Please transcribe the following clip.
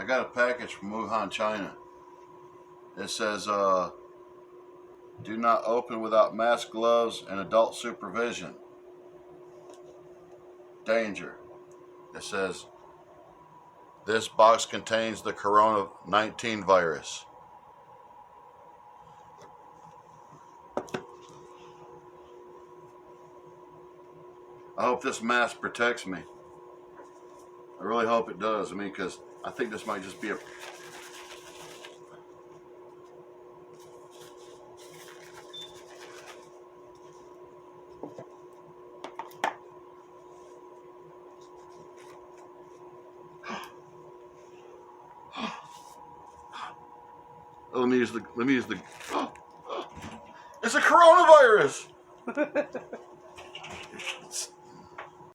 I got a package from Wuhan, China. It says, do not open without mask, gloves, and adult supervision. Danger. It says, this box contains the Corona-19 virus. I hope this mask protects me. I really hope it does. I mean, because I think this might just be a... Let me use the... It's a coronavirus!